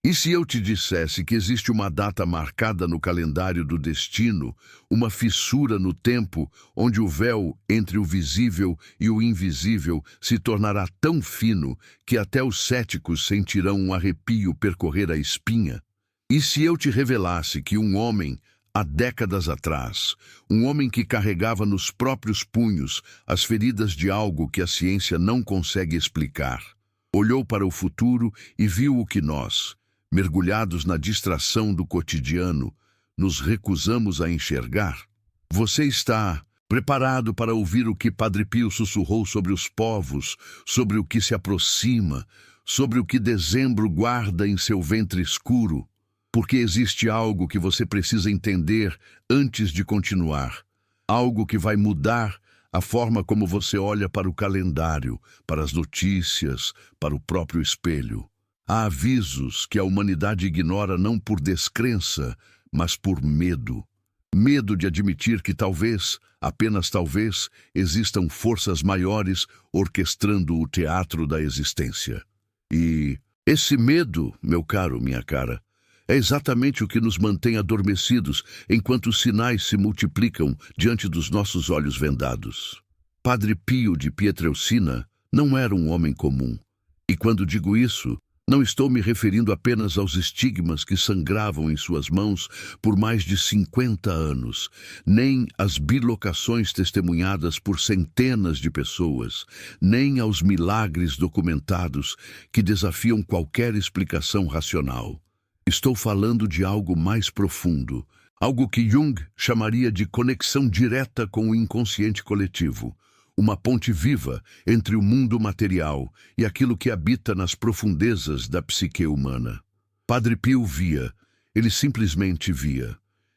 E se eu te dissesse que existe uma data marcada no calendário do destino, uma fissura no tempo, onde o véu entre o visível e o invisível se tornará tão fino que até os céticos sentirão um arrepio percorrer a espinha? E se eu te revelasse que um homem, há décadas atrás, um homem que carregava nos próprios punhos as feridas de algo que a ciência não consegue explicar, olhou para o futuro e viu o que nós, mergulhados na distração do cotidiano, nos recusamos a enxergar? Você está preparado para ouvir o que Padre Pio sussurrou sobre os povos, sobre o que se aproxima, sobre o que dezembro guarda em seu ventre escuro? Porque existe algo que você precisa entender antes de continuar. Algo que vai mudar a forma como você olha para o calendário, para as notícias, para o próprio espelho. Há avisos que a humanidade ignora não por descrença, mas por medo. Medo de admitir que talvez, apenas talvez, existam forças maiores orquestrando o teatro da existência. E esse medo, meu caro, minha cara, é exatamente o que nos mantém adormecidos enquanto os sinais se multiplicam diante dos nossos olhos vendados. Padre Pio de Pietrelcina não era um homem comum. E quando digo isso, não estou me referindo apenas aos estigmas que sangravam em suas mãos por mais de 50 anos, nem às bilocações testemunhadas por centenas de pessoas, nem aos milagres documentados que desafiam qualquer explicação racional. Estou falando de algo mais profundo, algo que Jung chamaria de conexão direta com o inconsciente coletivo, uma ponte viva entre o mundo material e aquilo que habita nas profundezas da psique humana. Padre Pio via, ele simplesmente via.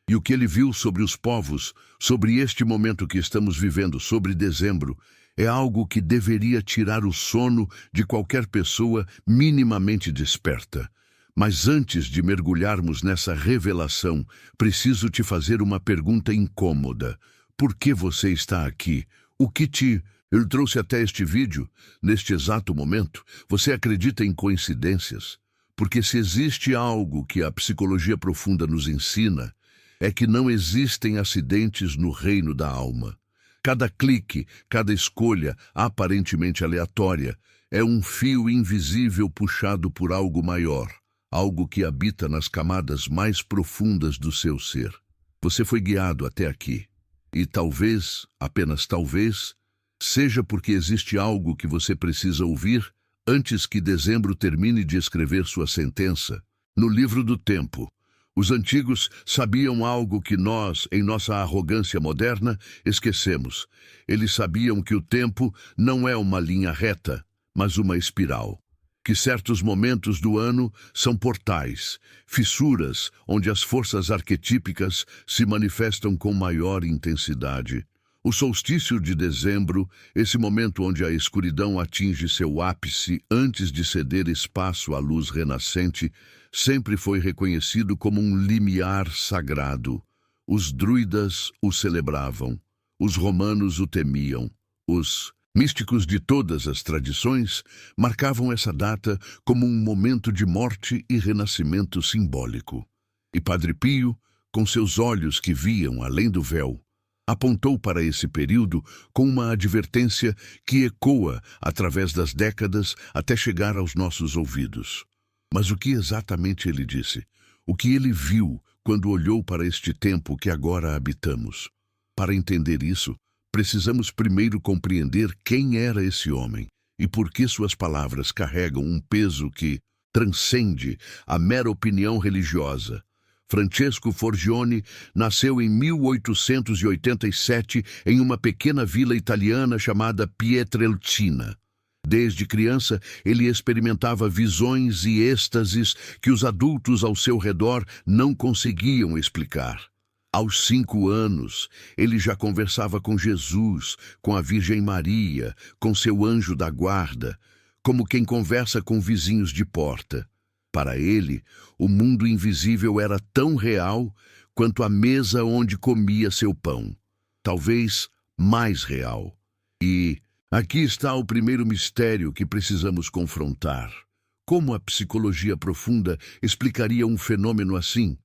E o que ele viu sobre os povos, sobre este momento que estamos vivendo, sobre dezembro, é algo que deveria tirar o sono de qualquer pessoa minimamente desperta. Mas antes de mergulharmos nessa revelação, preciso te fazer uma pergunta incômoda. Por que você está aqui? O que te trouxe até este vídeo, neste exato momento? Você acredita em coincidências? Porque se existe algo que a psicologia profunda nos ensina, é que não existem acidentes no reino da alma. Cada clique, cada escolha aparentemente aleatória, é um fio invisível puxado por algo maior. Algo que habita nas camadas mais profundas do seu ser. Você foi guiado até aqui. E talvez, apenas talvez, seja porque existe algo que você precisa ouvir antes que dezembro termine de escrever sua sentença. No livro do tempo, os antigos sabiam algo que nós, em nossa arrogância moderna, esquecemos. Eles sabiam que o tempo não é uma linha reta, mas uma espiral. Que certos momentos do ano são portais, fissuras onde as forças arquetípicas se manifestam com maior intensidade. O solstício de dezembro, esse momento onde a escuridão atinge seu ápice antes de ceder espaço à luz renascente, sempre foi reconhecido como um limiar sagrado. Os druidas o celebravam, os romanos o temiam, os místicos de todas as tradições marcavam essa data como um momento de morte e renascimento simbólico. E Padre Pio, com seus olhos que viam além do véu, apontou para esse período com uma advertência que ecoa através das décadas até chegar aos nossos ouvidos. Mas o que exatamente ele disse? O que ele viu quando olhou para este tempo que agora habitamos? Para entender isso, precisamos primeiro compreender quem era esse homem e por que suas palavras carregam um peso que transcende a mera opinião religiosa. Francesco Forgione nasceu em 1887 em uma pequena vila italiana chamada Pietrelcina. Desde criança, ele experimentava visões e êxtases que os adultos ao seu redor não conseguiam explicar. Aos 5 anos, ele já conversava com Jesus, com a Virgem Maria, com seu anjo da guarda, como quem conversa com vizinhos de porta. Para ele, o mundo invisível era tão real quanto a mesa onde comia seu pão. Talvez mais real. E aqui está o primeiro mistério que precisamos confrontar. como a psicologia profunda explicaria um fenômeno assim?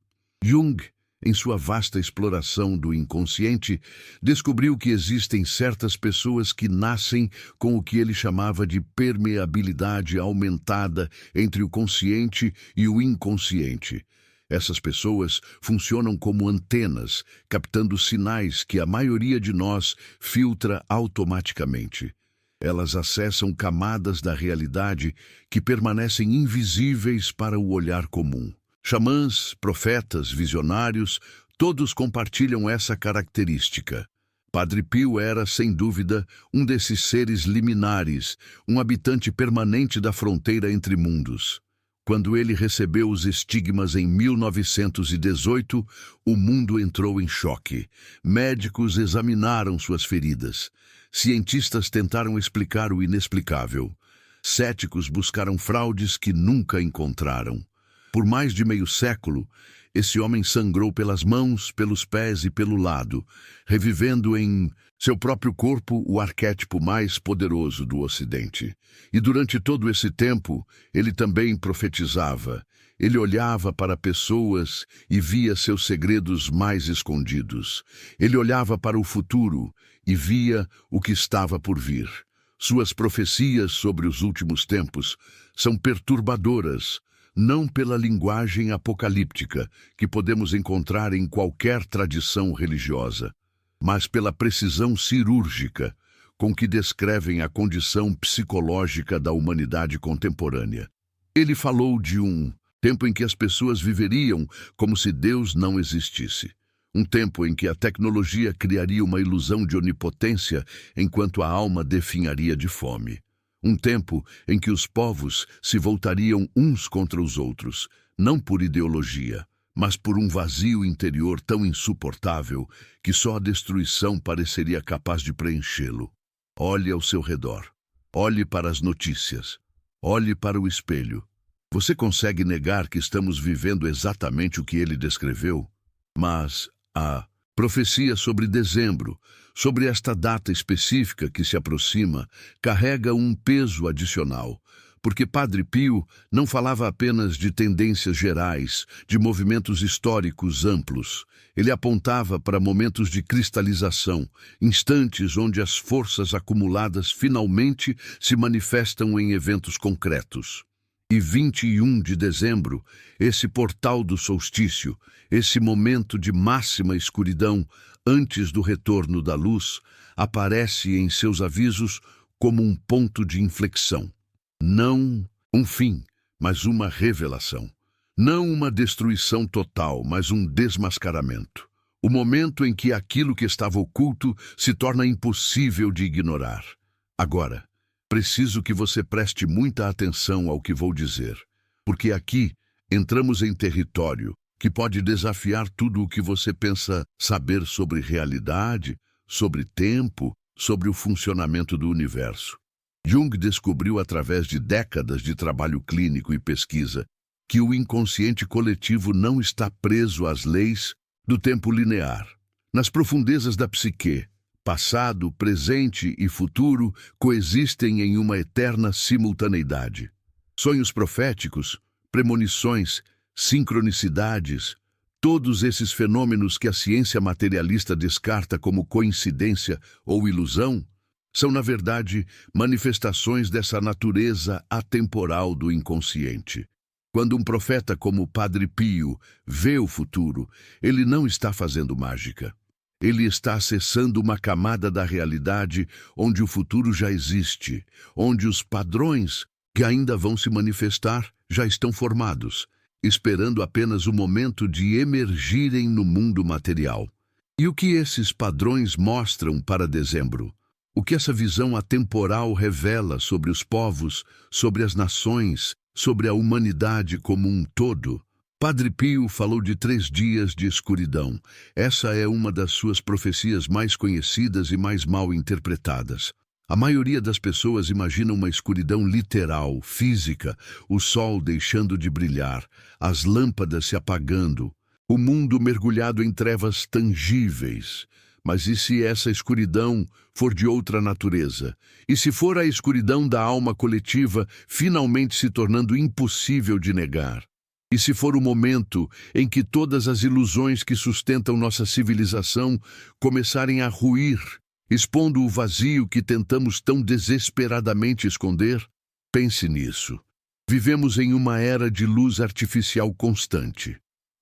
Jung, em sua vasta exploração do inconsciente, descobriu que existem certas pessoas que nascem com o que ele chamava de permeabilidade aumentada entre o consciente e o inconsciente. Essas pessoas funcionam como antenas, captando sinais que a maioria de nós filtra automaticamente. Elas acessam camadas da realidade que permanecem invisíveis para o olhar comum. Xamãs, profetas, visionários, todos compartilham essa característica. Padre Pio era, sem dúvida, um desses seres liminares, um habitante permanente da fronteira entre mundos. Quando ele recebeu os estigmas em 1918, o mundo entrou em choque. Médicos examinaram suas feridas. Cientistas tentaram explicar o inexplicável. Céticos buscaram fraudes que nunca encontraram. Por mais de meio século, esse homem sangrou pelas mãos, pelos pés e pelo lado, revivendo em seu próprio corpo o arquétipo mais poderoso do Ocidente. E durante todo esse tempo, ele também profetizava. Ele olhava para pessoas e via seus segredos mais escondidos. Ele olhava para o futuro e via o que estava por vir. Suas profecias sobre os últimos tempos são perturbadoras, não pela linguagem apocalíptica que podemos encontrar em qualquer tradição religiosa, mas pela precisão cirúrgica com que descrevem a condição psicológica da humanidade contemporânea. Ele falou de um tempo em que as pessoas viveriam como se Deus não existisse. Um tempo em que a tecnologia criaria uma ilusão de onipotência enquanto a alma definharia de fome. Um tempo em que os povos se voltariam uns contra os outros, não por ideologia, mas por um vazio interior tão insuportável que só a destruição pareceria capaz de preenchê-lo. Olhe ao seu redor. Olhe para as notícias. Olhe para o espelho. Você consegue negar que estamos vivendo exatamente o que ele descreveu? Mas a profecia sobre dezembro, sobre esta data específica que se aproxima, carrega um peso adicional, porque Padre Pio não falava apenas de tendências gerais, de movimentos históricos amplos. Ele apontava para momentos de cristalização, instantes onde as forças acumuladas finalmente se manifestam em eventos concretos. E 21 de dezembro, esse portal do solstício, esse momento de máxima escuridão antes do retorno da luz, aparece em seus avisos como um ponto de inflexão. Não um fim, mas uma revelação. Não uma destruição total, mas um desmascaramento. O momento em que aquilo que estava oculto se torna impossível de ignorar. Agora, preciso que você preste muita atenção ao que vou dizer, porque aqui entramos em território que pode desafiar tudo o que você pensa saber sobre realidade, sobre tempo, sobre o funcionamento do universo. Jung descobriu através de décadas de trabalho clínico e pesquisa que o inconsciente coletivo não está preso às leis do tempo linear. Nas profundezas da psique, passado, presente e futuro coexistem em uma eterna simultaneidade. Sonhos proféticos, premonições, sincronicidades, todos esses fenômenos que a ciência materialista descarta como coincidência ou ilusão, são, na verdade, manifestações dessa natureza atemporal do inconsciente. Quando um profeta como Padre Pio vê o futuro, ele não está fazendo mágica. Ele está acessando uma camada da realidade onde o futuro já existe, onde os padrões que ainda vão se manifestar já estão formados, esperando apenas o momento de emergirem no mundo material. E o que esses padrões mostram para dezembro? O que essa visão atemporal revela sobre os povos, sobre as nações, sobre a humanidade como um todo? Padre Pio falou de 3 dias de escuridão. Essa é uma das suas profecias mais conhecidas e mais mal interpretadas. A maioria das pessoas imagina uma escuridão literal, física, o sol deixando de brilhar, as lâmpadas se apagando, o mundo mergulhado em trevas tangíveis. Mas e se essa escuridão for de outra natureza? E se for a escuridão da alma coletiva finalmente se tornando impossível de negar? E se for o momento em que todas as ilusões que sustentam nossa civilização começarem a ruir, expondo o vazio que tentamos tão desesperadamente esconder? Pense nisso. Vivemos em uma era de luz artificial constante.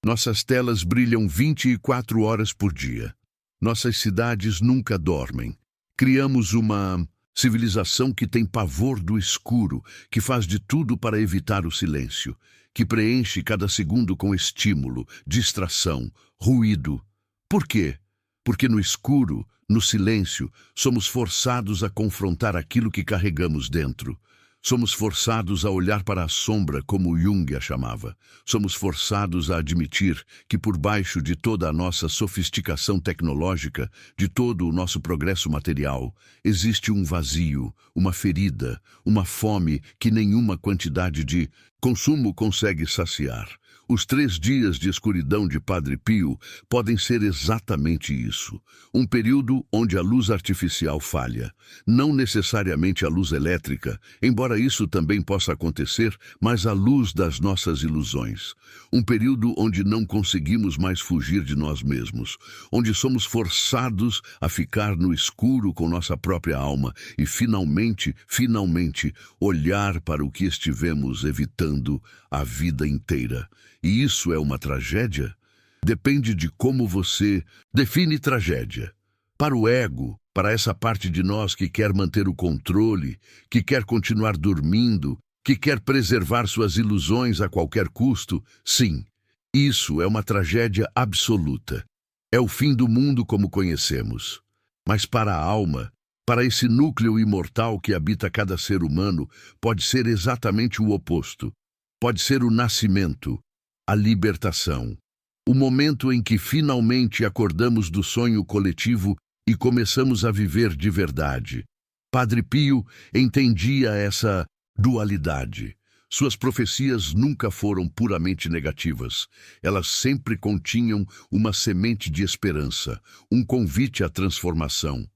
Nossas telas brilham 24 horas por dia. Nossas cidades nunca dormem. Criamos uma civilização que tem pavor do escuro, que faz de tudo para evitar o silêncio, que preenche cada segundo com estímulo, distração, ruído. Por quê? Porque no escuro, no silêncio, somos forçados a confrontar aquilo que carregamos dentro. Somos forçados a olhar para a sombra, como Jung a chamava. Somos forçados a admitir que por baixo de toda a nossa sofisticação tecnológica, de todo o nosso progresso material, existe um vazio, uma ferida, uma fome que nenhuma quantidade de consumo consegue saciar. Os 3 dias de escuridão de Padre Pio podem ser exatamente isso. Um período onde a luz artificial falha. Não necessariamente a luz elétrica, embora isso também possa acontecer, mas a luz das nossas ilusões. Um período onde não conseguimos mais fugir de nós mesmos. Onde somos forçados a ficar no escuro com nossa própria alma e finalmente, olhar para o que estivemos evitando a vida inteira. E isso é uma tragédia? Depende de como você define tragédia. Para o ego, para essa parte de nós que quer manter o controle, que quer continuar dormindo, que quer preservar suas ilusões a qualquer custo, sim, isso é uma tragédia absoluta. É o fim do mundo como conhecemos. Mas para a alma, para esse núcleo imortal que habita cada ser humano, pode ser exatamente o oposto. Pode ser o nascimento, a libertação. O momento em que finalmente acordamos do sonho coletivo e começamos a viver de verdade. Padre Pio entendia essa dualidade. Suas profecias nunca foram puramente negativas. Elas sempre continham uma semente de esperança, um convite à transformação.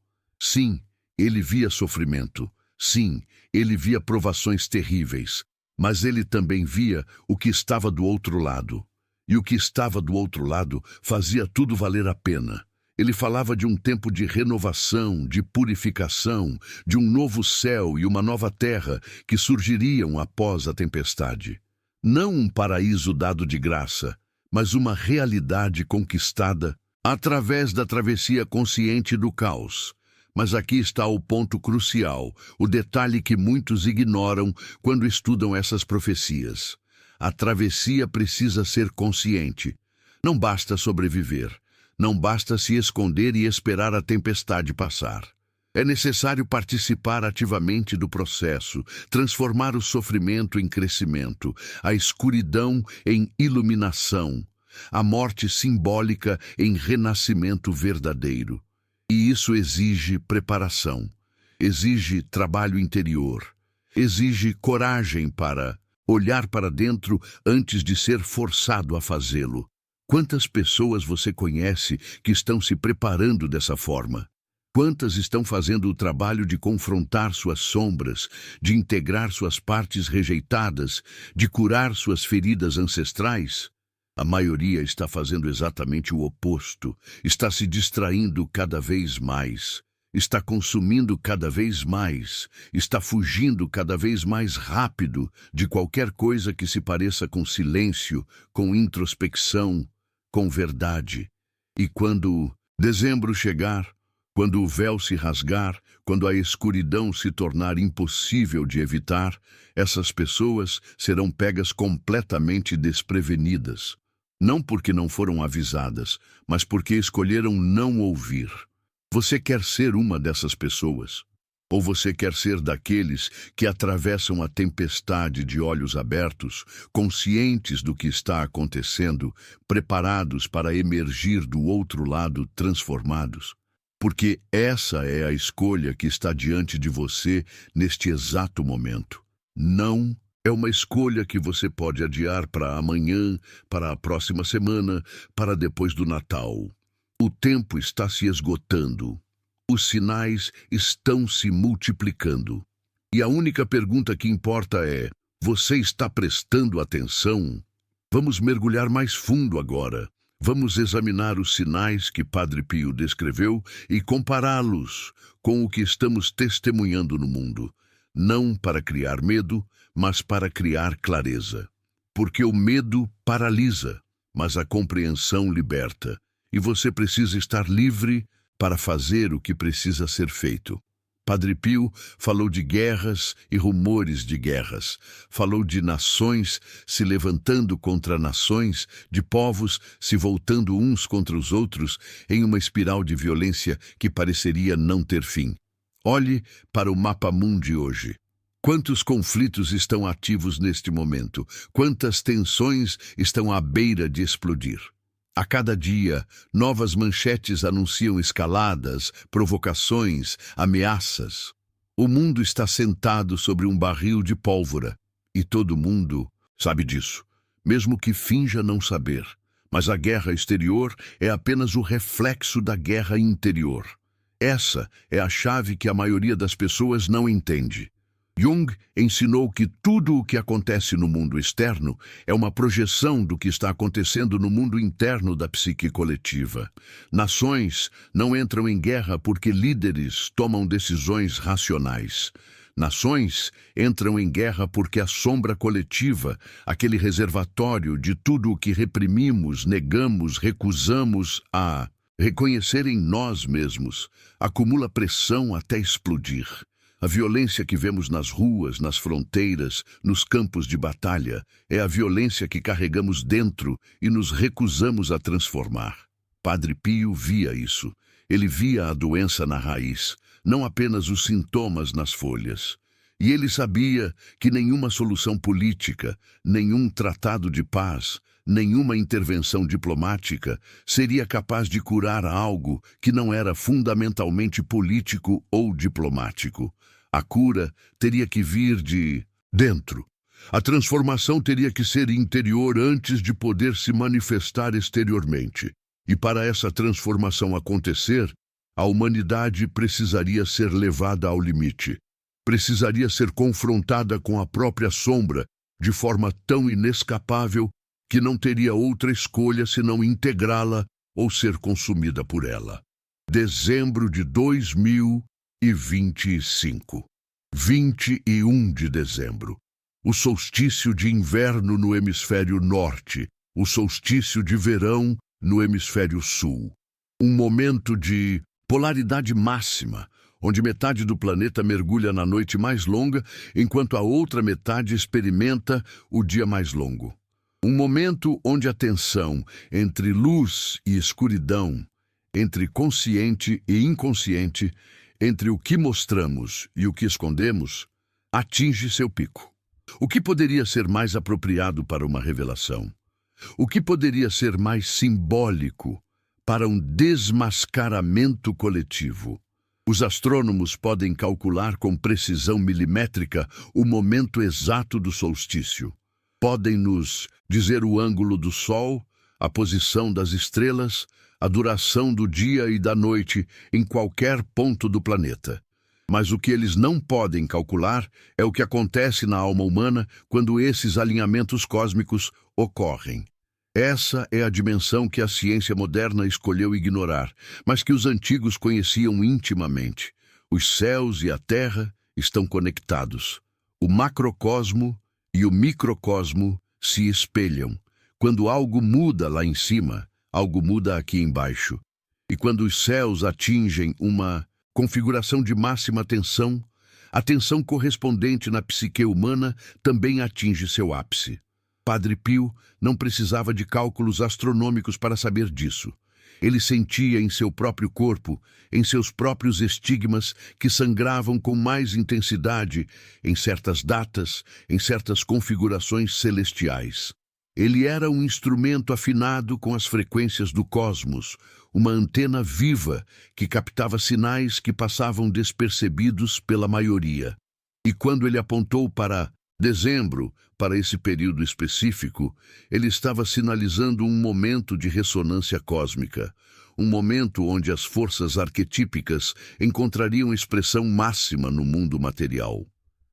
Sim, ele via sofrimento. Sim, ele via provações terríveis. Mas ele também via o que estava do outro lado. E o que estava do outro lado fazia tudo valer a pena. Ele falava de um tempo de renovação, de purificação, de um novo céu e uma nova terra que surgiriam após a tempestade. Não um paraíso dado de graça, mas uma realidade conquistada através da travessia consciente do caos. Mas aqui está o ponto crucial, o detalhe que muitos ignoram quando estudam essas profecias. A travessia precisa ser consciente. Não basta sobreviver. Não basta se esconder e esperar a tempestade passar. É necessário participar ativamente do processo, transformar o sofrimento em crescimento, a escuridão em iluminação, a morte simbólica em renascimento verdadeiro. E isso exige preparação, exige trabalho interior, exige coragem para olhar para dentro antes de ser forçado a fazê-lo. Quantas pessoas você conhece que estão se preparando dessa forma? Quantas estão fazendo o trabalho de confrontar suas sombras, de integrar suas partes rejeitadas, de curar suas feridas ancestrais? A maioria está fazendo exatamente o oposto, está se distraindo cada vez mais, está consumindo cada vez mais, está fugindo cada vez mais rápido de qualquer coisa que se pareça com silêncio, com introspecção, com verdade. E quando dezembro chegar, quando o véu se rasgar, quando a escuridão se tornar impossível de evitar, essas pessoas serão pegas completamente desprevenidas. Não porque não foram avisadas, mas porque escolheram não ouvir. Você quer ser uma dessas pessoas? Ou você quer ser daqueles que atravessam a tempestade de olhos abertos, conscientes do que está acontecendo, preparados para emergir do outro lado transformados? Porque essa é a escolha que está diante de você neste exato momento. Não é uma escolha que você pode adiar para amanhã, para a próxima semana, para depois do Natal. O tempo está se esgotando. Os sinais estão se multiplicando. E a única pergunta que importa é: você está prestando atenção? Vamos mergulhar mais fundo agora. Vamos examinar os sinais que Padre Pio descreveu e compará-los com o que estamos testemunhando no mundo. Não para criar medo, mas para criar clareza. Porque o medo paralisa, mas a compreensão liberta. E você precisa estar livre para fazer o que precisa ser feito. Padre Pio falou de guerras e rumores de guerras. Falou de nações se levantando contra nações, de povos se voltando uns contra os outros em uma espiral de violência que pareceria não ter fim. Olhe para o mapa mundi hoje. Quantos conflitos estão ativos neste momento? Quantas tensões estão à beira de explodir? A cada dia, novas manchetes anunciam escaladas, provocações, ameaças. O mundo está sentado sobre um barril de pólvora. E todo mundo sabe disso, mesmo que finja não saber. Mas a guerra exterior é apenas o reflexo da guerra interior. Essa é a chave que a maioria das pessoas não entende. Jung ensinou que tudo o que acontece no mundo externo é uma projeção do que está acontecendo no mundo interno da psique coletiva. Nações não entram em guerra porque líderes tomam decisões racionais. Nações entram em guerra porque a sombra coletiva, aquele reservatório de tudo o que reprimimos, negamos, recusamos a reconhecer em nós mesmos, acumula pressão até explodir. A violência que vemos nas ruas, nas fronteiras, nos campos de batalha, é a violência que carregamos dentro e nos recusamos a transformar. Padre Pio via isso. Ele via a doença na raiz, não apenas os sintomas nas folhas. E ele sabia que nenhuma solução política, nenhum tratado de paz, nenhuma intervenção diplomática seria capaz de curar algo que não era fundamentalmente político ou diplomático. A cura teria que vir de dentro. A transformação teria que ser interior antes de poder se manifestar exteriormente. E para essa transformação acontecer, a humanidade precisaria ser levada ao limite. Precisaria ser confrontada com a própria sombra de forma tão inescapável que não teria outra escolha senão integrá-la ou ser consumida por ela. Dezembro de 2025. 21 de dezembro. O solstício de inverno no hemisfério norte, o solstício de verão no hemisfério sul. Um momento de polaridade máxima, onde metade do planeta mergulha na noite mais longa, enquanto a outra metade experimenta o dia mais longo. Um momento onde a tensão entre luz e escuridão, entre consciente e inconsciente, entre o que mostramos e o que escondemos, atinge seu pico. O que poderia ser mais apropriado para uma revelação? O que poderia ser mais simbólico para um desmascaramento coletivo? Os astrônomos podem calcular com precisão milimétrica o momento exato do solstício. Podem nos dizer o ângulo do Sol, a posição das estrelas, a duração do dia e da noite em qualquer ponto do planeta. Mas o que eles não podem calcular é o que acontece na alma humana quando esses alinhamentos cósmicos ocorrem. Essa é a dimensão que a ciência moderna escolheu ignorar, mas que os antigos conheciam intimamente. Os céus e a terra estão conectados. O macrocosmo e o microcosmo se espelham. Quando algo muda lá em cima, algo muda aqui embaixo. E quando os céus atingem uma configuração de máxima tensão, a tensão correspondente na psique humana também atinge seu ápice. Padre Pio não precisava de cálculos astronômicos para saber disso. Ele sentia em seu próprio corpo, em seus próprios estigmas, que sangravam com mais intensidade em certas datas, em certas configurações celestiais. Ele era um instrumento afinado com as frequências do cosmos, uma antena viva que captava sinais que passavam despercebidos pela maioria. E quando ele apontou para dezembro, para esse período específico, ele estava sinalizando um momento de ressonância cósmica, um momento onde as forças arquetípicas encontrariam expressão máxima no mundo material.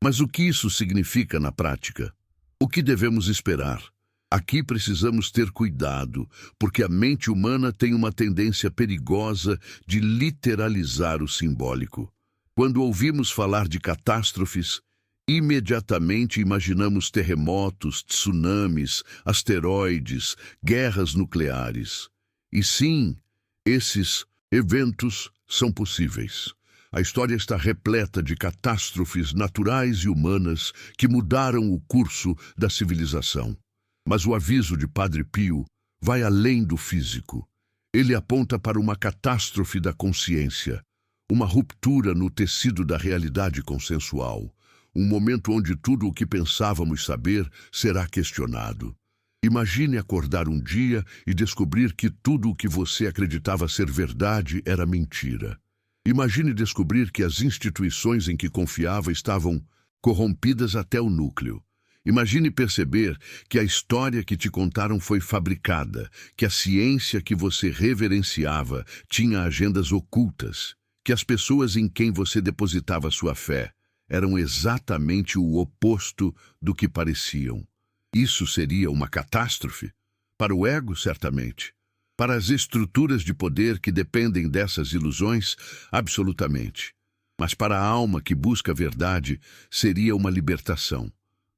Mas o que isso significa na prática? O que devemos esperar? Aqui precisamos ter cuidado, porque a mente humana tem uma tendência perigosa de literalizar o simbólico. Quando ouvimos falar de catástrofes, imediatamente imaginamos terremotos, tsunamis, asteroides, guerras nucleares. E sim, esses eventos são possíveis. A história está repleta de catástrofes naturais e humanas que mudaram o curso da civilização. Mas o aviso de Padre Pio vai além do físico. Ele aponta para uma catástrofe da consciência, uma ruptura no tecido da realidade consensual, um momento onde tudo o que pensávamos saber será questionado. Imagine acordar um dia e descobrir que tudo o que você acreditava ser verdade era mentira. Imagine descobrir que as instituições em que confiava estavam corrompidas até o núcleo. Imagine perceber que a história que te contaram foi fabricada, que a ciência que você reverenciava tinha agendas ocultas, que as pessoas em quem você depositava sua fé eram exatamente o oposto do que pareciam. Isso seria uma catástrofe? Para o ego, certamente. Para as estruturas de poder que dependem dessas ilusões, absolutamente. Mas para a alma que busca a verdade, seria uma libertação.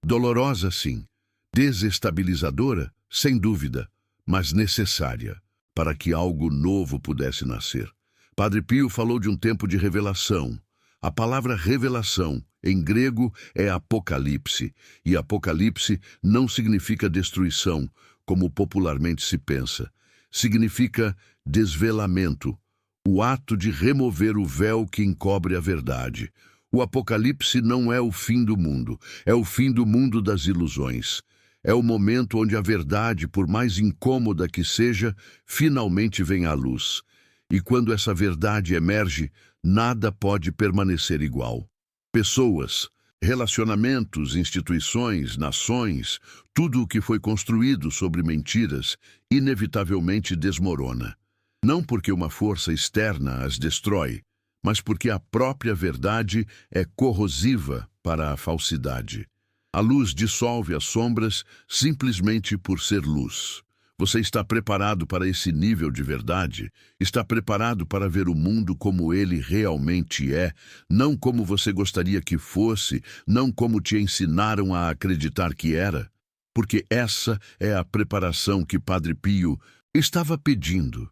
Dolorosa, sim. Desestabilizadora, sem dúvida, mas necessária para que algo novo pudesse nascer. Padre Pio falou de um tempo de revelação. A palavra revelação, em grego, é apocalipse, e apocalipse não significa destruição, como popularmente se pensa. Significa desvelamento, o ato de remover o véu que encobre a verdade. O Apocalipse não é o fim do mundo, é o fim do mundo das ilusões. É o momento onde a verdade, por mais incômoda que seja, finalmente vem à luz. E quando essa verdade emerge, nada pode permanecer igual. Pessoas, relacionamentos, instituições, nações, tudo o que foi construído sobre mentiras, inevitavelmente desmorona. Não porque uma força externa as destrói, mas porque a própria verdade é corrosiva para a falsidade. A luz dissolve as sombras simplesmente por ser luz. Você está preparado para esse nível de verdade? Está preparado para ver o mundo como ele realmente é, não como você gostaria que fosse, não como te ensinaram a acreditar que era? Porque essa é a preparação que Padre Pio estava pedindo.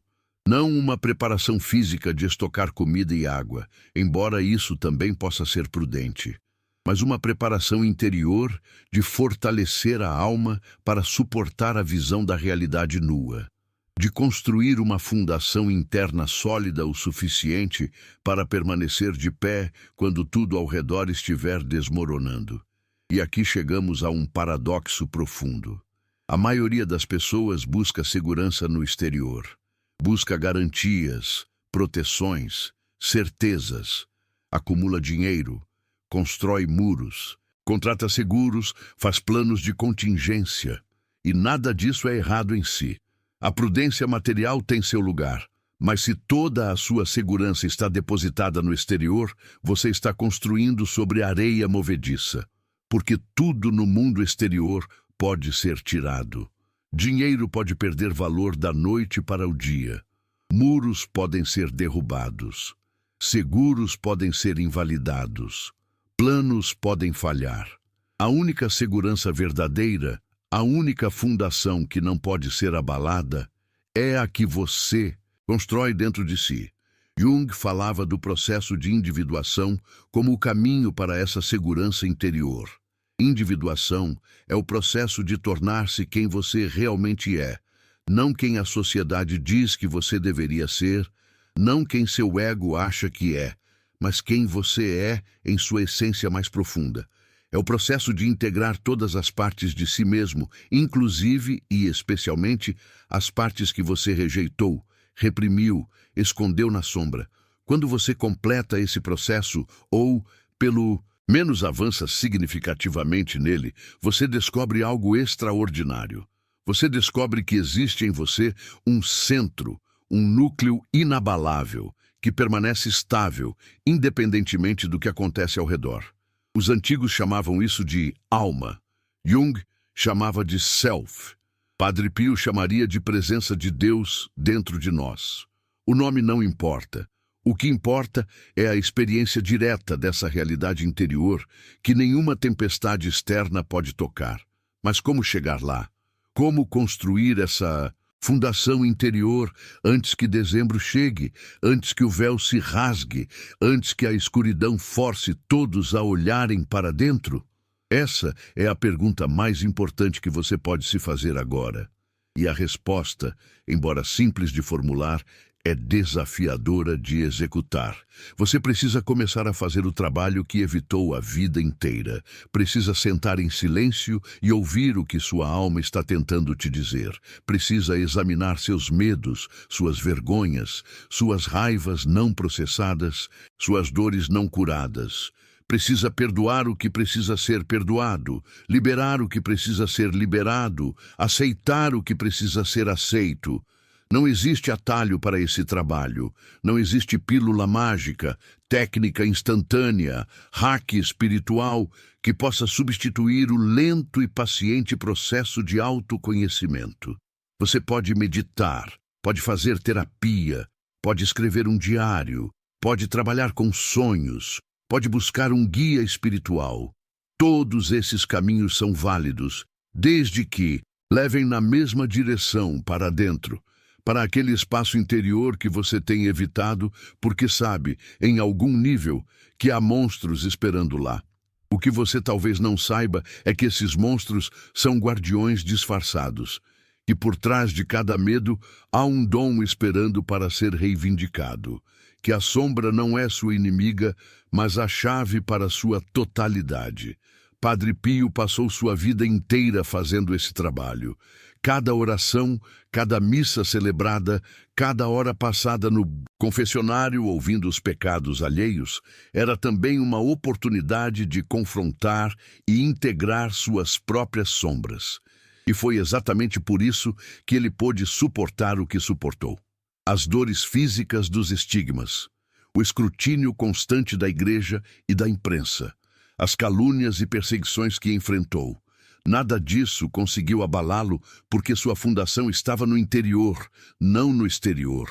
Não uma preparação física de estocar comida e água, embora isso também possa ser prudente, mas uma preparação interior de fortalecer a alma para suportar a visão da realidade nua, de construir uma fundação interna sólida o suficiente para permanecer de pé quando tudo ao redor estiver desmoronando. E aqui chegamos a um paradoxo profundo. A maioria das pessoas busca segurança no exterior. Busca garantias, proteções, certezas, acumula dinheiro, constrói muros, contrata seguros, faz planos de contingência. E nada disso é errado em si. A prudência material tem seu lugar, mas se toda a sua segurança está depositada no exterior, você está construindo sobre areia movediça, porque tudo no mundo exterior pode ser tirado. Dinheiro pode perder valor da noite para o dia. Muros podem ser derrubados. Seguros podem ser invalidados. Planos podem falhar. A única segurança verdadeira, a única fundação que não pode ser abalada, é a que você constrói dentro de si. Jung falava do processo de individuação como o caminho para essa segurança interior. Individuação é o processo de tornar-se quem você realmente é, não quem a sociedade diz que você deveria ser, não quem seu ego acha que é, mas quem você é em sua essência mais profunda. É o processo de integrar todas as partes de si mesmo, inclusive e especialmente as partes que você rejeitou, reprimiu, escondeu na sombra. Quando você completa esse processo, ou, pelo menos avança significativamente nele, você descobre algo extraordinário. Você descobre que existe em você um centro, um núcleo inabalável, que permanece estável, independentemente do que acontece ao redor. Os antigos chamavam isso de alma. Jung chamava de self. Padre Pio chamaria de presença de Deus dentro de nós. O nome não importa. O que importa é a experiência direta dessa realidade interior que nenhuma tempestade externa pode tocar. Mas como chegar lá? Como construir essa fundação interior antes que dezembro chegue, antes que o véu se rasgue, antes que a escuridão force todos a olharem para dentro? Essa é a pergunta mais importante que você pode se fazer agora. E a resposta, embora simples de formular, é desafiadora de executar. Você precisa começar a fazer o trabalho que evitou a vida inteira. Precisa sentar em silêncio e ouvir o que sua alma está tentando te dizer. Precisa examinar seus medos, suas vergonhas, suas raivas não processadas, suas dores não curadas. Precisa perdoar o que precisa ser perdoado, liberar o que precisa ser liberado, aceitar o que precisa ser aceito. Não existe atalho para esse trabalho, não existe pílula mágica, técnica instantânea, hack espiritual que possa substituir o lento e paciente processo de autoconhecimento. Você pode meditar, pode fazer terapia, pode escrever um diário, pode trabalhar com sonhos, pode buscar um guia espiritual. Todos esses caminhos são válidos, desde que levem na mesma direção para dentro, para aquele espaço interior que você tem evitado porque sabe, em algum nível, que há monstros esperando lá. O que você talvez não saiba é que esses monstros são guardiões disfarçados, que por trás de cada medo há um dom esperando para ser reivindicado, que a sombra não é sua inimiga, mas a chave para sua totalidade. Padre Pio passou sua vida inteira fazendo esse trabalho. Cada oração, cada missa celebrada, cada hora passada no confessionário ouvindo os pecados alheios, era também uma oportunidade de confrontar e integrar suas próprias sombras. E foi exatamente por isso que ele pôde suportar o que suportou. As dores físicas dos estigmas, o escrutínio constante da igreja e da imprensa, as calúnias e perseguições que enfrentou. Nada disso conseguiu abalá-lo porque sua fundação estava no interior, não no exterior.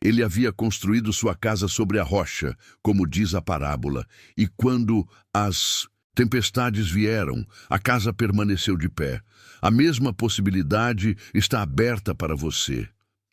Ele havia construído sua casa sobre a rocha, como diz a parábola, e quando as tempestades vieram, a casa permaneceu de pé. A mesma possibilidade está aberta para você.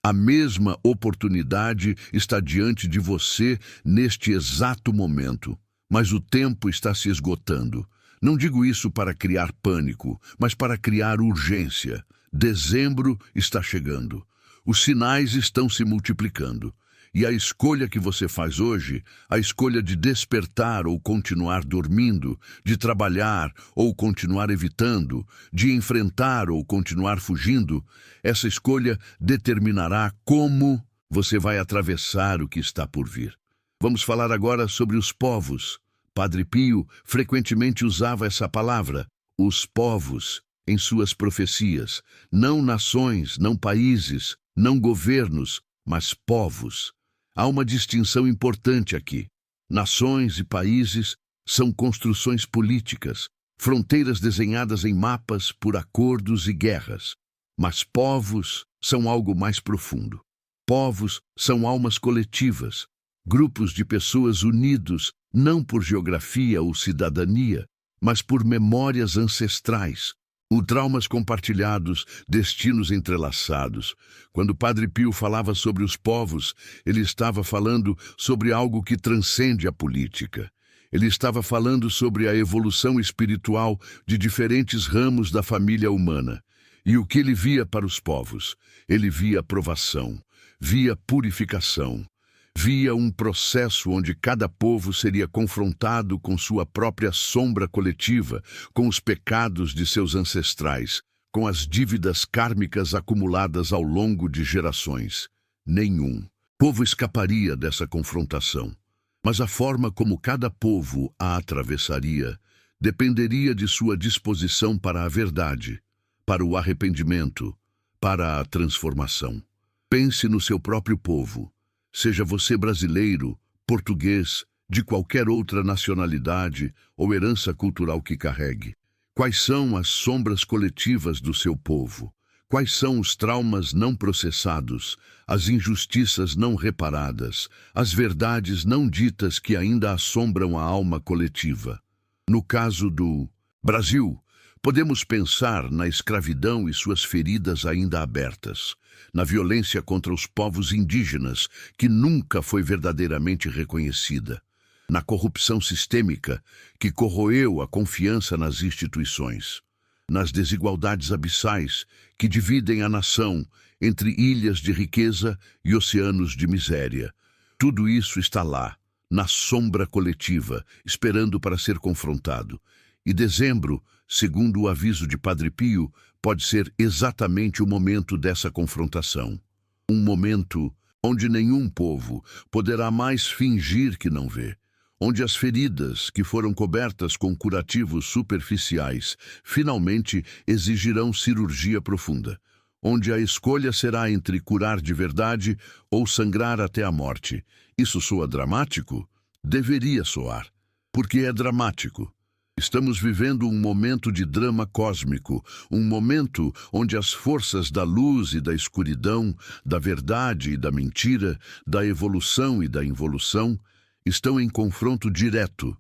A mesma oportunidade está diante de você neste exato momento, mas o tempo está se esgotando. Não digo isso para criar pânico, mas para criar urgência. Dezembro está chegando. Os sinais estão se multiplicando. E a escolha que você faz hoje, a escolha de despertar ou continuar dormindo, de trabalhar ou continuar evitando, de enfrentar ou continuar fugindo, essa escolha determinará como você vai atravessar o que está por vir. Vamos falar agora sobre os povos. Padre Pio frequentemente usava essa palavra, os povos, em suas profecias. Não nações, não países, não governos, mas povos. Há uma distinção importante aqui. Nações e países são construções políticas, fronteiras desenhadas em mapas por acordos e guerras. Mas povos são algo mais profundo. Povos são almas coletivas, grupos de pessoas unidos não por geografia ou cidadania, mas por memórias ancestrais, traumas compartilhados, destinos entrelaçados. Quando Padre Pio falava sobre os povos, ele estava falando sobre algo que transcende a política. Ele estava falando sobre a evolução espiritual de diferentes ramos da família humana. E o que ele via para os povos? Ele via provação, via purificação, via um processo onde cada povo seria confrontado com sua própria sombra coletiva, com os pecados de seus ancestrais, com as dívidas kármicas acumuladas ao longo de gerações. Nenhum povo escaparia dessa confrontação, mas a forma como cada povo a atravessaria dependeria de sua disposição para a verdade, para o arrependimento, para a transformação. Pense no seu próprio povo. Seja você brasileiro, português, de qualquer outra nacionalidade ou herança cultural que carregue. Quais são as sombras coletivas do seu povo? Quais são os traumas não processados, as injustiças não reparadas, as verdades não ditas que ainda assombram a alma coletiva? No caso do Brasil, podemos pensar na escravidão e suas feridas ainda abertas, na violência contra os povos indígenas, que nunca foi verdadeiramente reconhecida, na corrupção sistêmica, que corroeu a confiança nas instituições, nas desigualdades abissais que dividem a nação entre ilhas de riqueza e oceanos de miséria. Tudo isso está lá, na sombra coletiva, esperando para ser confrontado. E dezembro, segundo o aviso de Padre Pio, pode ser exatamente o momento dessa confrontação. Um momento onde nenhum povo poderá mais fingir que não vê, onde as feridas que foram cobertas com curativos superficiais finalmente exigirão cirurgia profunda, onde a escolha será entre curar de verdade ou sangrar até a morte. Isso soa dramático? Deveria soar, porque é dramático. Estamos vivendo um momento de drama cósmico, um momento onde as forças da luz e da escuridão, da verdade e da mentira, da evolução e da involução, estão em confronto direto,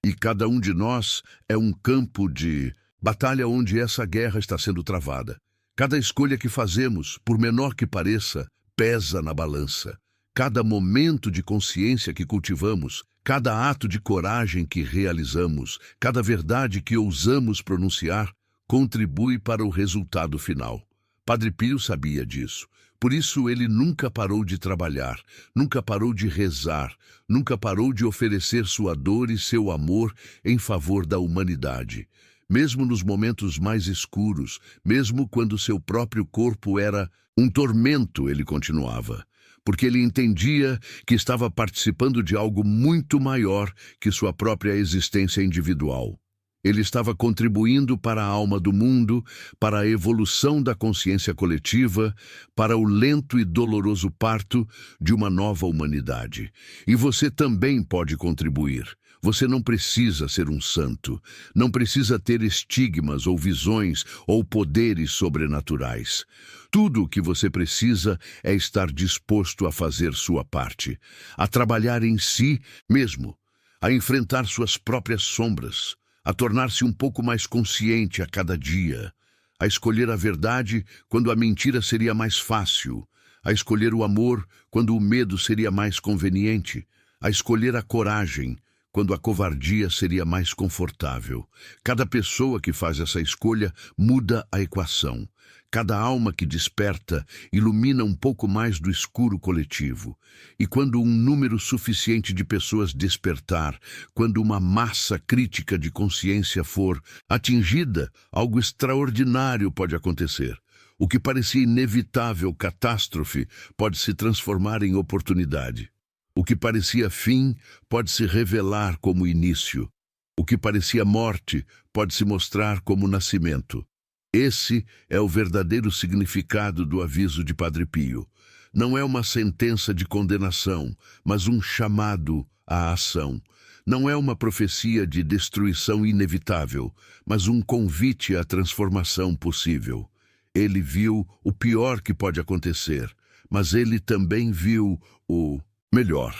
e cada um de nós é um campo de batalha onde essa guerra está sendo travada. Cada escolha que fazemos, por menor que pareça, pesa na balança. Cada momento de consciência que cultivamos, cada ato de coragem que realizamos, cada verdade que ousamos pronunciar, contribui para o resultado final. Padre Pio sabia disso. Por isso ele nunca parou de trabalhar, nunca parou de rezar, nunca parou de oferecer sua dor e seu amor em favor da humanidade. Mesmo nos momentos mais escuros, mesmo quando seu próprio corpo era um tormento, ele continuava. Porque ele entendia que estava participando de algo muito maior que sua própria existência individual. Ele estava contribuindo para a alma do mundo, para a evolução da consciência coletiva, para o lento e doloroso parto de uma nova humanidade. E você também pode contribuir. Você não precisa ser um santo, não precisa ter estigmas ou visões ou poderes sobrenaturais. Tudo o que você precisa é estar disposto a fazer sua parte, a trabalhar em si mesmo, a enfrentar suas próprias sombras, a tornar-se um pouco mais consciente a cada dia, a escolher a verdade quando a mentira seria mais fácil, a escolher o amor quando o medo seria mais conveniente, a escolher a coragem quando a covardia seria mais confortável. Cada pessoa que faz essa escolha muda a equação. Cada alma que desperta ilumina um pouco mais do escuro coletivo. E quando um número suficiente de pessoas despertar, quando uma massa crítica de consciência for atingida, algo extraordinário pode acontecer. O que parecia inevitável catástrofe pode se transformar em oportunidade. O que parecia fim pode se revelar como início. O que parecia morte pode se mostrar como nascimento. Esse é o verdadeiro significado do aviso de Padre Pio. Não é uma sentença de condenação, mas um chamado à ação. Não é uma profecia de destruição inevitável, mas um convite à transformação possível. Ele viu o pior que pode acontecer, mas ele também viu o melhor.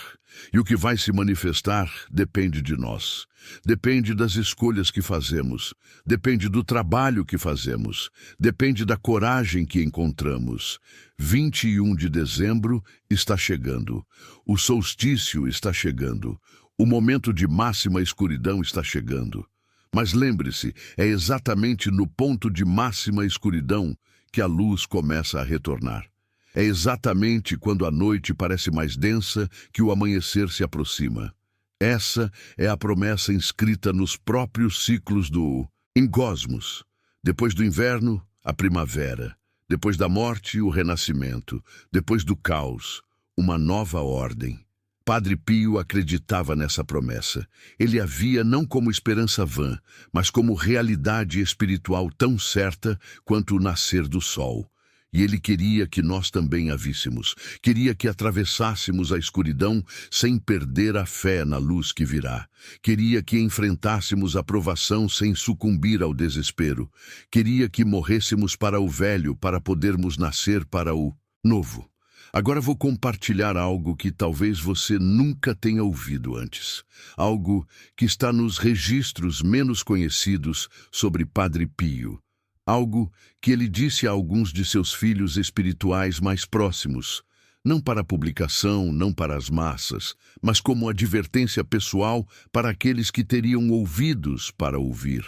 E o que vai se manifestar depende de nós. Depende das escolhas que fazemos. Depende do trabalho que fazemos. Depende da coragem que encontramos. 21 de dezembro está chegando. O solstício está chegando. O momento de máxima escuridão está chegando. Mas lembre-se, é exatamente no ponto de máxima escuridão que a luz começa a retornar. É exatamente quando a noite parece mais densa que o amanhecer se aproxima. Essa é a promessa inscrita nos próprios ciclos do Cosmos. Depois do inverno, a primavera. Depois da morte, o renascimento. Depois do caos, uma nova ordem. Padre Pio acreditava nessa promessa. Ele a via não como esperança vã, mas como realidade espiritual tão certa quanto o nascer do sol. E ele queria que nós também a víssemos. Queria que atravessássemos a escuridão sem perder a fé na luz que virá. Queria que enfrentássemos a provação sem sucumbir ao desespero. Queria que morrêssemos para o velho para podermos nascer para o novo. Agora vou compartilhar algo que talvez você nunca tenha ouvido antes. Algo que está nos registros menos conhecidos sobre Padre Pio. Algo que ele disse a alguns de seus filhos espirituais mais próximos, não para publicação, não para as massas, mas como advertência pessoal para aqueles que teriam ouvidos para ouvir.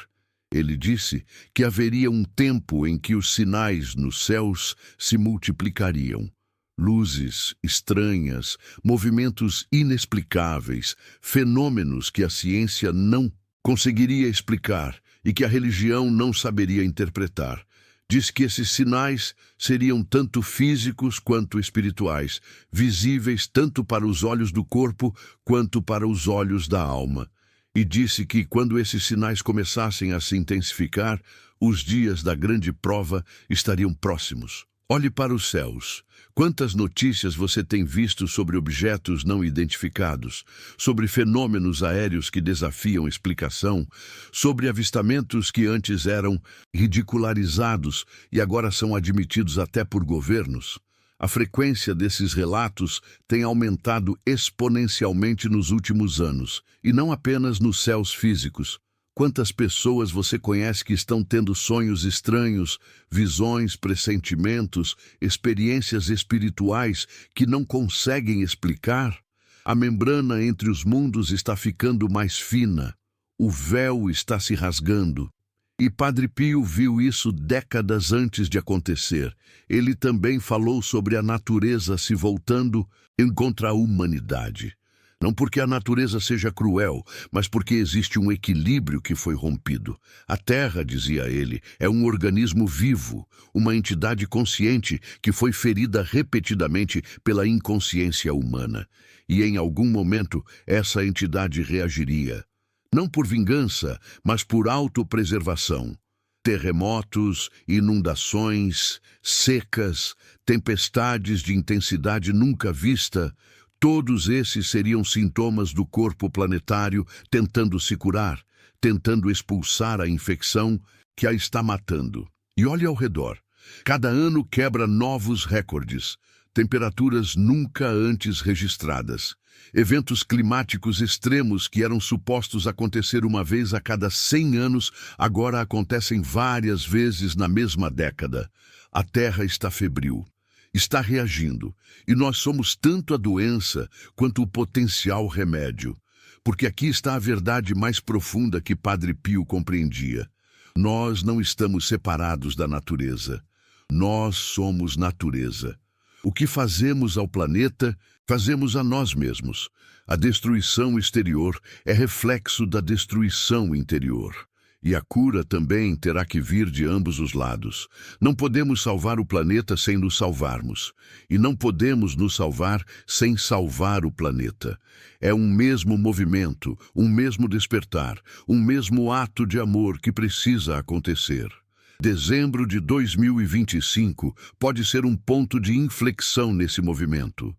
Ele disse que haveria um tempo em que os sinais nos céus se multiplicariam. Luzes estranhas, movimentos inexplicáveis, fenômenos que a ciência não conseguiria explicar e que a religião não saberia interpretar. Diz que esses sinais seriam tanto físicos quanto espirituais, visíveis tanto para os olhos do corpo quanto para os olhos da alma. E disse que quando esses sinais começassem a se intensificar, os dias da grande prova estariam próximos. Olhe para os céus. Quantas notícias você tem visto sobre objetos não identificados, sobre fenômenos aéreos que desafiam explicação, sobre avistamentos que antes eram ridicularizados e agora são admitidos até por governos? A frequência desses relatos tem aumentado exponencialmente nos últimos anos, e não apenas nos céus físicos. Quantas pessoas você conhece que estão tendo sonhos estranhos, visões, pressentimentos, experiências espirituais que não conseguem explicar? A membrana entre os mundos está ficando mais fina, o véu está se rasgando. E Padre Pio viu isso décadas antes de acontecer. Ele também falou sobre a natureza se voltando contra a humanidade. Não porque a natureza seja cruel, mas porque existe um equilíbrio que foi rompido. A Terra, dizia ele, é um organismo vivo, uma entidade consciente que foi ferida repetidamente pela inconsciência humana. E em algum momento essa entidade reagiria. Não por vingança, mas por autopreservação. Terremotos, inundações, secas, tempestades de intensidade nunca vista, todos esses seriam sintomas do corpo planetário tentando se curar, tentando expulsar a infecção que a está matando. E olhe ao redor. Cada ano quebra novos recordes, temperaturas nunca antes registradas. Eventos climáticos extremos que eram supostos acontecer uma vez a cada 100 anos, agora acontecem várias vezes na mesma década. A Terra está febril, está reagindo, e nós somos tanto a doença quanto o potencial remédio. Porque aqui está a verdade mais profunda que Padre Pio compreendia. Nós não estamos separados da natureza. Nós somos natureza. O que fazemos ao planeta, fazemos a nós mesmos. A destruição exterior é reflexo da destruição interior. E a cura também terá que vir de ambos os lados. Não podemos salvar o planeta sem nos salvarmos. E não podemos nos salvar sem salvar o planeta. É um mesmo movimento, um mesmo despertar, um mesmo ato de amor que precisa acontecer. Dezembro de 2025 pode ser um ponto de inflexão nesse movimento.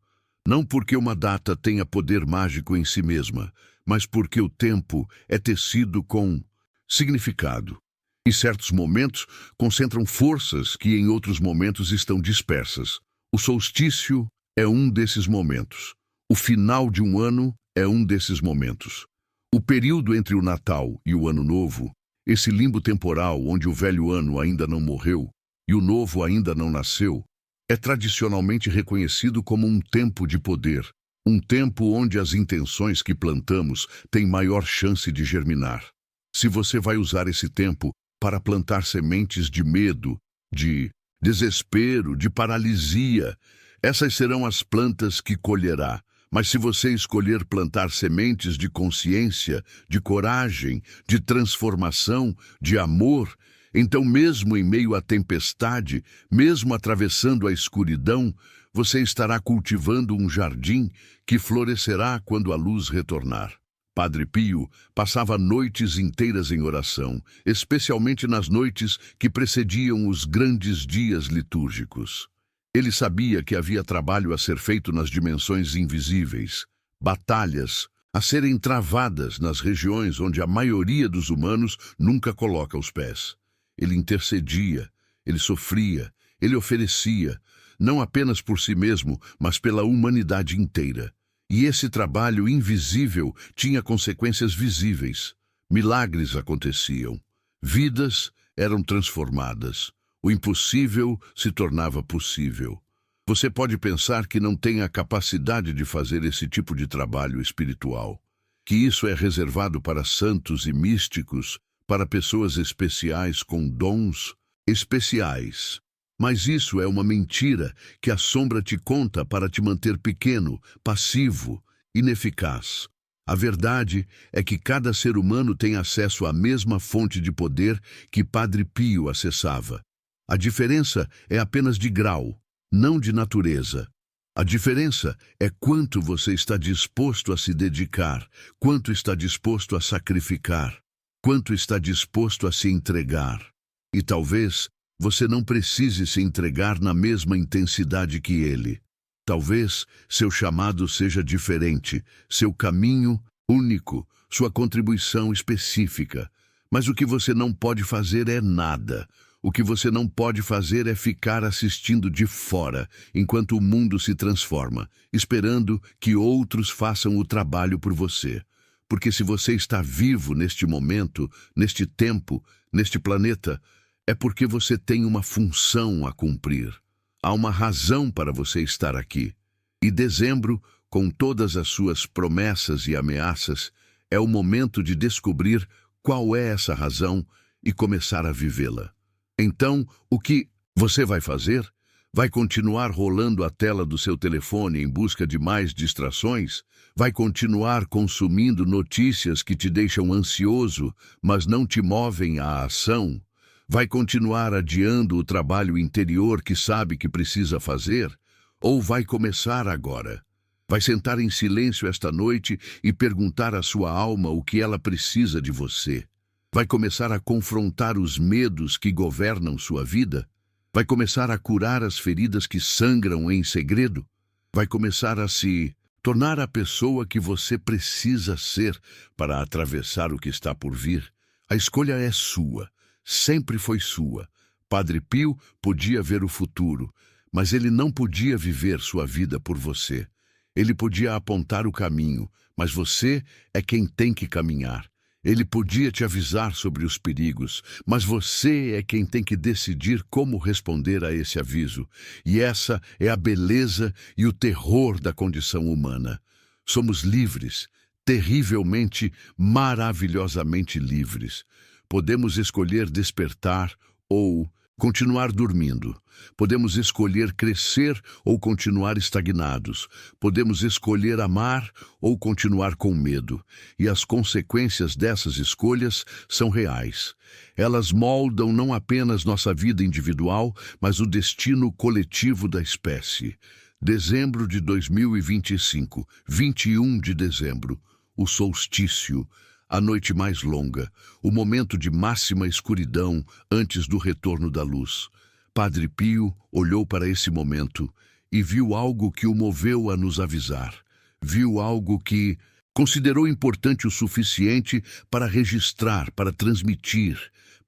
Não porque uma data tenha poder mágico em si mesma, mas porque o tempo é tecido com significado. E certos momentos concentram forças que em outros momentos estão dispersas. O solstício é um desses momentos. O final de um ano é um desses momentos. O período entre o Natal e o Ano Novo, esse limbo temporal onde o velho ano ainda não morreu e o novo ainda não nasceu, é tradicionalmente reconhecido como um tempo de poder, um tempo onde as intenções que plantamos têm maior chance de germinar. Se você vai usar esse tempo para plantar sementes de medo, de desespero, de paralisia, essas serão as plantas que colherá. Mas se você escolher plantar sementes de consciência, de coragem, de transformação, de amor, então mesmo em meio à tempestade, mesmo atravessando a escuridão, você estará cultivando um jardim que florescerá quando a luz retornar. Padre Pio passava noites inteiras em oração, especialmente nas noites que precediam os grandes dias litúrgicos. Ele sabia que havia trabalho a ser feito nas dimensões invisíveis, batalhas a serem travadas nas regiões onde a maioria dos humanos nunca coloca os pés. Ele intercedia, ele sofria, ele oferecia, não apenas por si mesmo, mas pela humanidade inteira. E esse trabalho invisível tinha consequências visíveis. Milagres aconteciam. Vidas eram transformadas. O impossível se tornava possível. Você pode pensar que não tem a capacidade de fazer esse tipo de trabalho espiritual, que isso é reservado para santos e místicos, para pessoas especiais com dons especiais. Mas isso é uma mentira que a sombra te conta para te manter pequeno, passivo, ineficaz. A verdade é que cada ser humano tem acesso à mesma fonte de poder que Padre Pio acessava. A diferença é apenas de grau, não de natureza. A diferença é quanto você está disposto a se dedicar, quanto está disposto a sacrificar, quanto está disposto a se entregar. E talvez você não precise se entregar na mesma intensidade que ele. Talvez seu chamado seja diferente, seu caminho único, sua contribuição específica. Mas o que você não pode fazer é nada. O que você não pode fazer é ficar assistindo de fora, enquanto o mundo se transforma, esperando que outros façam o trabalho por você. Porque se você está vivo neste momento, neste tempo, neste planeta, é porque você tem uma função a cumprir. Há uma razão para você estar aqui. E dezembro, com todas as suas promessas e ameaças, é o momento de descobrir qual é essa razão e começar a vivê-la. Então, o que você vai fazer? Vai continuar rolando a tela do seu telefone em busca de mais distrações? Vai continuar consumindo notícias que te deixam ansioso, mas não te movem à ação? Vai continuar adiando o trabalho interior que sabe que precisa fazer? Ou vai começar agora? Vai sentar em silêncio esta noite e perguntar à sua alma o que ela precisa de você? Vai começar a confrontar os medos que governam sua vida? Vai começar a curar as feridas que sangram em segredo? Vai começar a se tornar a pessoa que você precisa ser para atravessar o que está por vir? A escolha é sua, sempre foi sua. Padre Pio podia ver o futuro, mas ele não podia viver sua vida por você. Ele podia apontar o caminho, mas você é quem tem que caminhar. Ele podia te avisar sobre os perigos, mas você é quem tem que decidir como responder a esse aviso. E essa é a beleza e o terror da condição humana. Somos livres, terrivelmente, maravilhosamente livres. Podemos escolher despertar ou continuar dormindo. Podemos escolher crescer ou continuar estagnados. Podemos escolher amar ou continuar com medo. E as consequências dessas escolhas são reais. Elas moldam não apenas nossa vida individual, mas o destino coletivo da espécie. Dezembro de 2025, 21 de dezembro, o solstício. A noite mais longa, o momento de máxima escuridão antes do retorno da luz. Padre Pio olhou para esse momento e viu algo que o moveu a nos avisar. Viu algo que considerou importante o suficiente para registrar, para transmitir,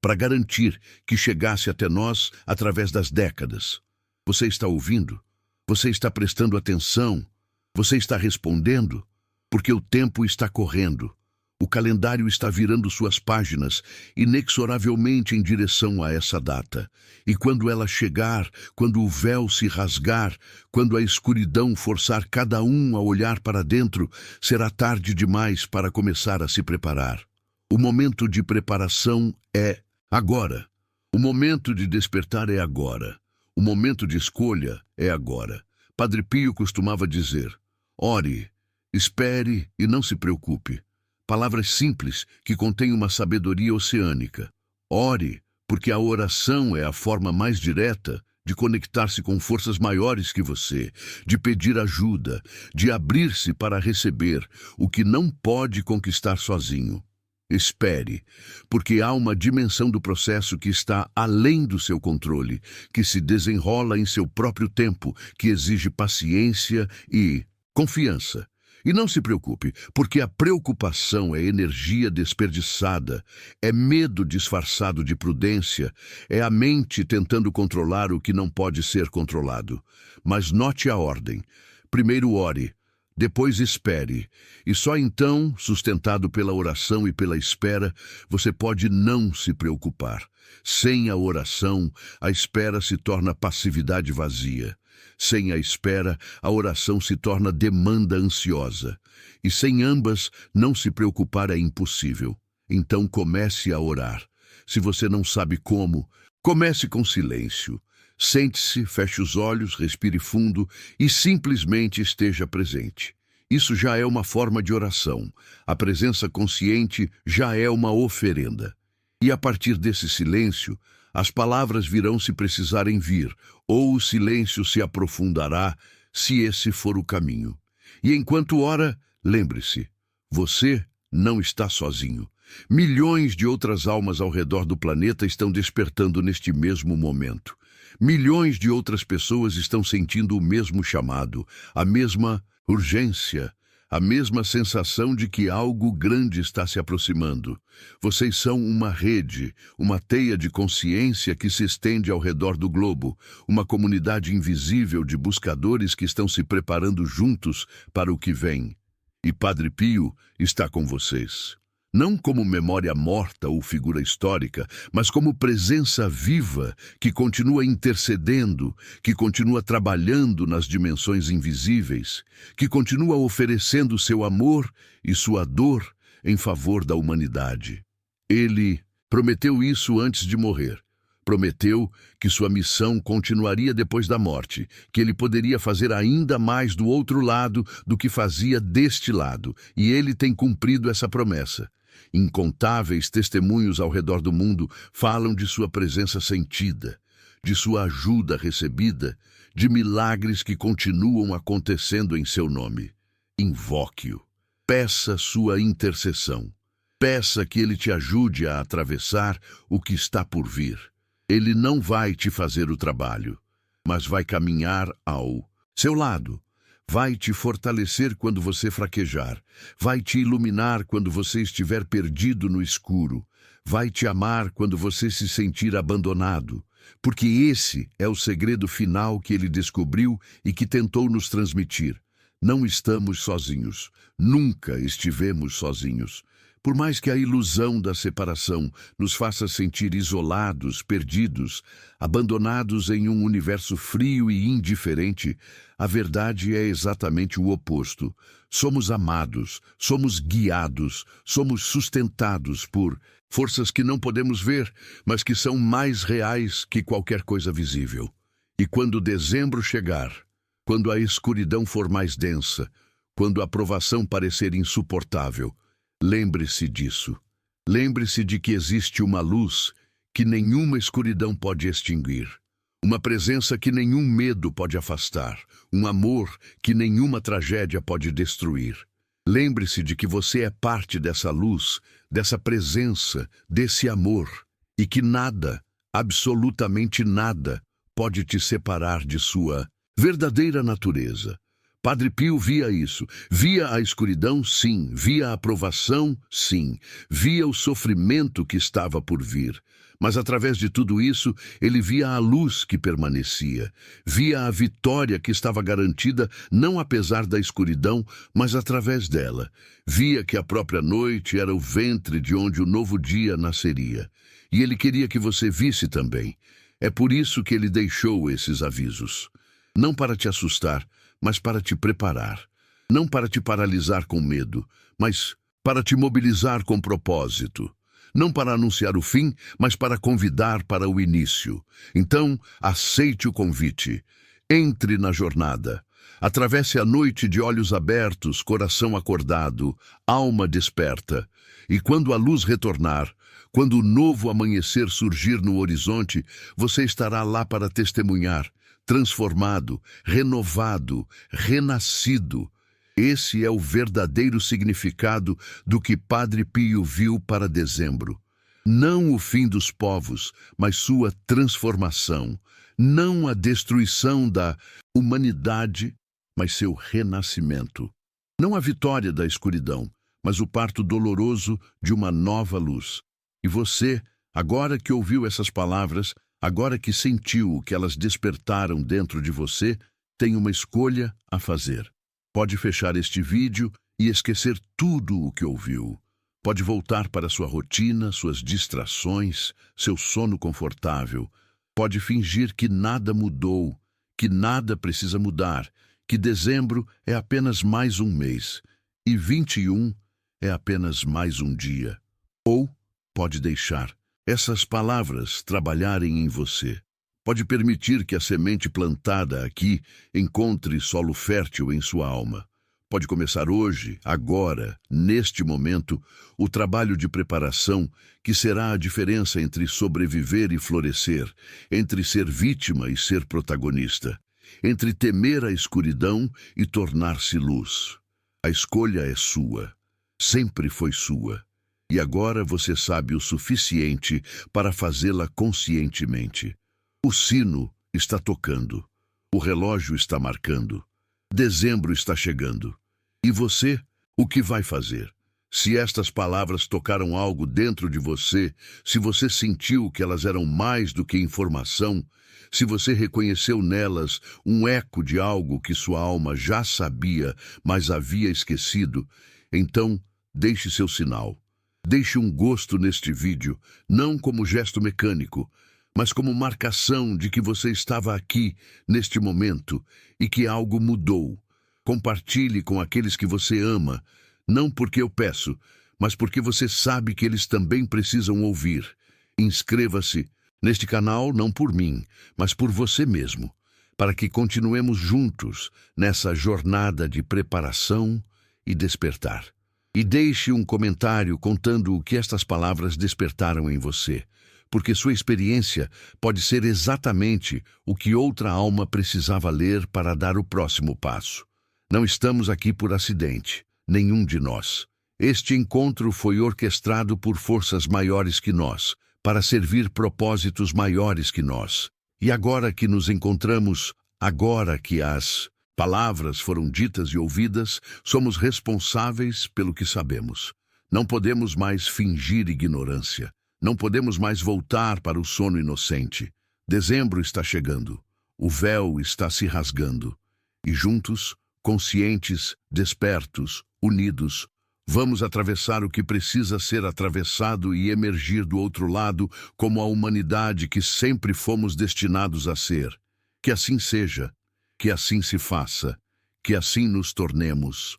para garantir que chegasse até nós através das décadas. Você está ouvindo? Você está prestando atenção? Você está respondendo? Porque o tempo está correndo. O calendário está virando suas páginas inexoravelmente em direção a essa data. E quando ela chegar, quando o véu se rasgar, quando a escuridão forçar cada um a olhar para dentro, será tarde demais para começar a se preparar. O momento de preparação é agora. O momento de despertar é agora. O momento de escolha é agora. Padre Pio costumava dizer: ore, espere e não se preocupe. Palavras simples que contêm uma sabedoria oceânica. Ore, porque a oração é a forma mais direta de conectar-se com forças maiores que você, de pedir ajuda, de abrir-se para receber o que não pode conquistar sozinho. Espere, porque há uma dimensão do processo que está além do seu controle, que se desenrola em seu próprio tempo, que exige paciência e confiança. E não se preocupe, porque a preocupação é energia desperdiçada, é medo disfarçado de prudência, é a mente tentando controlar o que não pode ser controlado. Mas note a ordem. Primeiro ore, depois espere, e só então, sustentado pela oração e pela espera, você pode não se preocupar. Sem a oração, a espera se torna passividade vazia. Sem a espera, a oração se torna demanda ansiosa. E sem ambas, não se preocupar é impossível. Então comece a orar. Se você não sabe como, comece com silêncio. Sente-se, feche os olhos, respire fundo e simplesmente esteja presente. Isso já é uma forma de oração. A presença consciente já é uma oferenda. E a partir desse silêncio, as palavras virão se precisarem vir, ou o silêncio se aprofundará, se esse for o caminho. E enquanto ora, lembre-se, você não está sozinho. Milhões de outras almas ao redor do planeta estão despertando neste mesmo momento. Milhões de outras pessoas estão sentindo o mesmo chamado, a mesma urgência, a mesma sensação de que algo grande está se aproximando. Vocês são uma rede, uma teia de consciência que se estende ao redor do globo, uma comunidade invisível de buscadores que estão se preparando juntos para o que vem. E Padre Pio está com vocês. Não como memória morta ou figura histórica, mas como presença viva que continua intercedendo, que continua trabalhando nas dimensões invisíveis, que continua oferecendo seu amor e sua dor em favor da humanidade. Ele prometeu isso antes de morrer. Prometeu que sua missão continuaria depois da morte, que ele poderia fazer ainda mais do outro lado do que fazia deste lado, e ele tem cumprido essa promessa. Incontáveis testemunhos ao redor do mundo falam de sua presença sentida, de sua ajuda recebida, de milagres que continuam acontecendo em seu nome. Invoque-o. Peça sua intercessão. Peça que ele te ajude a atravessar o que está por vir. Ele não vai te fazer o trabalho, mas vai caminhar ao seu lado. Vai te fortalecer quando você fraquejar. Vai te iluminar quando você estiver perdido no escuro. Vai te amar quando você se sentir abandonado. Porque esse é o segredo final que ele descobriu e que tentou nos transmitir. Não estamos sozinhos. Nunca estivemos sozinhos. Por mais que a ilusão da separação nos faça sentir isolados, perdidos, abandonados em um universo frio e indiferente, a verdade é exatamente o oposto. Somos amados, somos guiados, somos sustentados por forças que não podemos ver, mas que são mais reais que qualquer coisa visível. E quando dezembro chegar, quando a escuridão for mais densa, quando a provação parecer insuportável, lembre-se disso. Lembre-se de que existe uma luz que nenhuma escuridão pode extinguir, uma presença que nenhum medo pode afastar, um amor que nenhuma tragédia pode destruir. Lembre-se de que você é parte dessa luz, dessa presença, desse amor, e que nada, absolutamente nada, pode te separar de sua verdadeira natureza. Padre Pio via isso. Via a escuridão, sim. Via a provação, sim. Via o sofrimento que estava por vir. Mas através de tudo isso, ele via a luz que permanecia. Via a vitória que estava garantida não apesar da escuridão, mas através dela. Via que a própria noite era o ventre de onde o novo dia nasceria. E ele queria que você visse também. É por isso que ele deixou esses avisos. Não para te assustar, mas para te preparar. Não para te paralisar com medo, mas para te mobilizar com propósito. Não para anunciar o fim, mas para convidar para o início. Então, aceite o convite. Entre na jornada. Atravesse a noite de olhos abertos, coração acordado, alma desperta. E quando a luz retornar, Quando o novo amanhecer surgir no horizonte, você estará lá para testemunhar, transformado, renovado, renascido. Esse é o verdadeiro significado do que Padre Pio viu para dezembro. Não o fim dos povos, mas sua transformação. Não a destruição da humanidade, mas seu renascimento. Não a vitória da escuridão, mas o parto doloroso de uma nova luz. E você, agora que ouviu essas palavras, agora que sentiu que elas despertaram dentro de você, tem uma escolha a fazer. Pode fechar este vídeo e esquecer tudo o que ouviu. Pode voltar para sua rotina, suas distrações, seu sono confortável. Pode fingir que nada mudou, que nada precisa mudar, que dezembro é apenas mais um mês e 21 é apenas mais um dia. Ou pode deixar essas palavras trabalharem em você. Pode permitir que a semente plantada aqui encontre solo fértil em sua alma. Pode começar hoje, agora, neste momento, o trabalho de preparação que será a diferença entre sobreviver e florescer, entre ser vítima e ser protagonista, entre temer a escuridão e tornar-se luz. A escolha é sua, sempre foi sua, e agora você sabe o suficiente para fazê-la conscientemente. O sino está tocando, o relógio está marcando, dezembro está chegando. E você, o que vai fazer? Se estas palavras tocaram algo dentro de você, se você sentiu que elas eram mais do que informação, se você reconheceu nelas um eco de algo que sua alma já sabia, mas havia esquecido, então deixe seu sinal. Deixe um gosto neste vídeo, não como gesto mecânico, mas como marcação de que você estava aqui, neste momento, e que algo mudou. Compartilhe com aqueles que você ama, não porque eu peço, mas porque você sabe que eles também precisam ouvir. Inscreva-se neste canal não por mim, mas por você mesmo, para que continuemos juntos nessa jornada de preparação e despertar. E deixe um comentário contando o que estas palavras despertaram em você, porque sua experiência pode ser exatamente o que outra alma precisava ler para dar o próximo passo. Não estamos aqui por acidente, nenhum de nós. Este encontro foi orquestrado por forças maiores que nós, para servir propósitos maiores que nós. E agora que nos encontramos, agora que as palavras foram ditas e ouvidas, somos responsáveis pelo que sabemos. Não podemos mais fingir ignorância. Não podemos mais voltar para o sono inocente. Dezembro está chegando. O véu está se rasgando. E juntos, conscientes, despertos, unidos, vamos atravessar o que precisa ser atravessado e emergir do outro lado como a humanidade que sempre fomos destinados a ser. Que assim seja, que assim se faça, que assim nos tornemos.